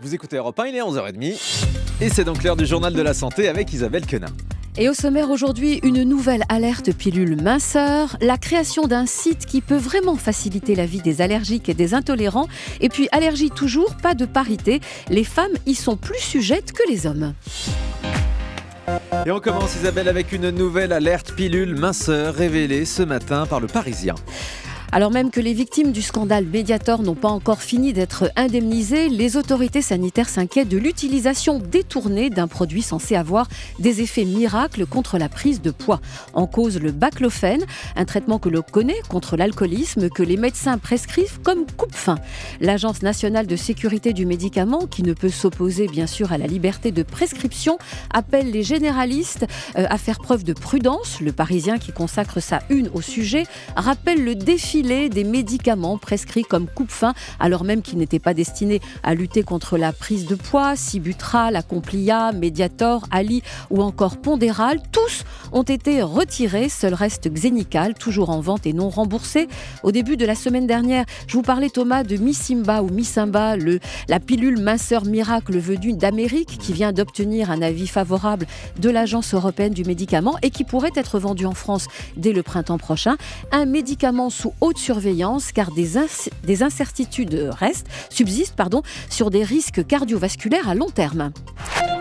Vous écoutez Europe 1, il est 11h30 et c'est donc l'heure du journal de la santé avec Isabelle Quenin. Et au sommaire aujourd'hui, une nouvelle alerte pilule minceur, la création d'un site qui peut vraiment faciliter la vie des allergiques et des intolérants. Et puis allergie toujours, pas de parité, les femmes y sont plus sujettes que les hommes. Et on commence Isabelle avec une nouvelle alerte pilule minceur révélée ce matin par le Parisien. Alors même que les victimes du scandale Mediator n'ont pas encore fini d'être indemnisées, les autorités sanitaires s'inquiètent de l'utilisation détournée d'un produit censé avoir des effets miracles contre la prise de poids. En cause le baclofène, un traitement que l'on connaît contre l'alcoolisme, que les médecins prescrivent comme coupe-faim. L'Agence nationale de sécurité du médicament, qui ne peut s'opposer bien sûr à la liberté de prescription, appelle les généralistes à faire preuve de prudence. Le Parisien, qui consacre sa une au sujet, rappelle le défi des médicaments prescrits comme coupe-faim alors même qu'ils n'étaient pas destinés à lutter contre la prise de poids. Sibutral, Acomplia, Mediator, Ali ou encore Pondéral, tous ont été retirés. Seul reste Xenical, toujours en vente et non remboursé. Au début de la semaine dernière, je vous parlais Thomas de Misimba ou Misimba, la pilule minceur miracle venue d'Amérique qui vient d'obtenir un avis favorable de l'Agence européenne du médicament et qui pourrait être vendue en France dès le printemps prochain. Un médicament sous haute surveillance car des incertitudes subsistent sur des risques cardiovasculaires à long terme.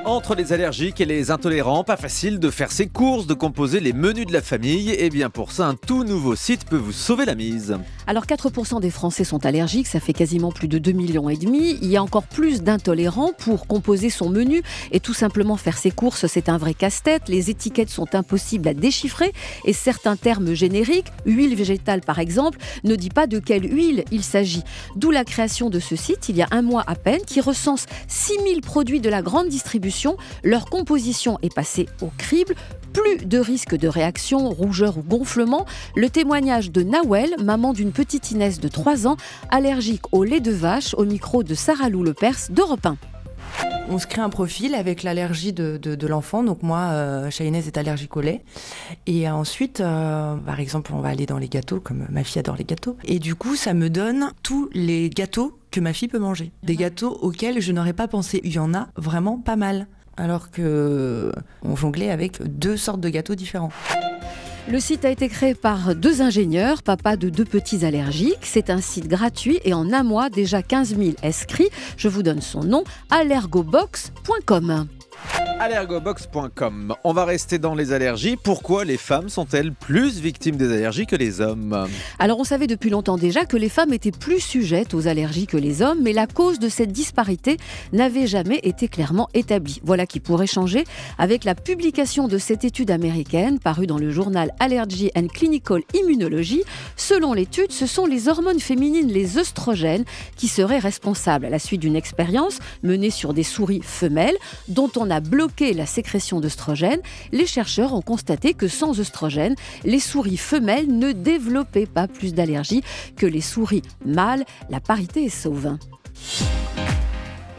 Entre les allergiques et les intolérants, pas facile de faire ses courses, de composer les menus de la famille. Et bien pour ça, un tout nouveau site peut vous sauver la mise. Alors 4% des Français sont allergiques, ça fait quasiment plus de 2,5 millions. Il y a encore plus d'intolérants. Pour composer son menu et tout simplement faire ses courses, c'est un vrai casse-tête. Les étiquettes sont impossibles à déchiffrer et certains termes génériques, huile végétale par exemple, ne dit pas de quelle huile il s'agit. D'où la création de ce site, il y a un mois à peine, qui recense 6000 produits de la grande distribution. Leur composition est passée au crible. Plus de risques de réaction, rougeur ou gonflement. Le témoignage de Nawel, maman d'une petite Inès de 3 ans, allergique au lait de vache, au micro de Sarah Lou Lepers d'Europe 1. On se crée un profil avec l'allergie de l'enfant. Donc moi, Shainez est allergique au lait. Et ensuite, par exemple, on va aller dans les gâteaux, comme ma fille adore les gâteaux. Et du coup, ça me donne tous les gâteaux que ma fille peut manger. Des gâteaux auxquels je n'aurais pas pensé. Il y en a vraiment pas mal. Alors qu'on jonglait avec 2 sortes de gâteaux différents. Le site a été créé par 2 ingénieurs, papa de 2 petits allergiques. C'est un site gratuit et en un mois, déjà 15 000 inscrits. Je vous donne son nom, allergobox.com. Allergobox.com. On va rester dans les allergies. Pourquoi les femmes sont-elles plus victimes des allergies que les hommes ? Alors on savait depuis longtemps déjà que les femmes étaient plus sujettes aux allergies que les hommes, mais la cause de cette disparité n'avait jamais été clairement établie. Voilà qui pourrait changer avec la publication de cette étude américaine parue dans le journal Allergy and Clinical Immunology. Selon l'étude, ce sont les hormones féminines, les œstrogènes, qui seraient responsables à la suite d'une expérience menée sur des souris femelles dont on a bloqué la sécrétion d'œstrogènes. Les chercheurs ont constaté que sans œstrogènes, les souris femelles ne développaient pas plus d'allergies que les souris mâles. La parité est sauve.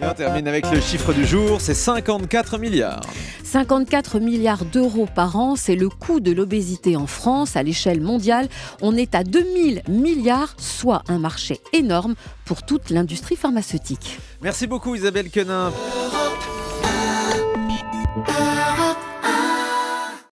Et on termine avec le chiffre du jour, c'est 54 milliards. 54 milliards d'euros par an, c'est le coût de l'obésité en France. À l'échelle mondiale, on est à 2000 milliards, soit un marché énorme pour toute l'industrie pharmaceutique. Merci beaucoup Isabelle Quenin.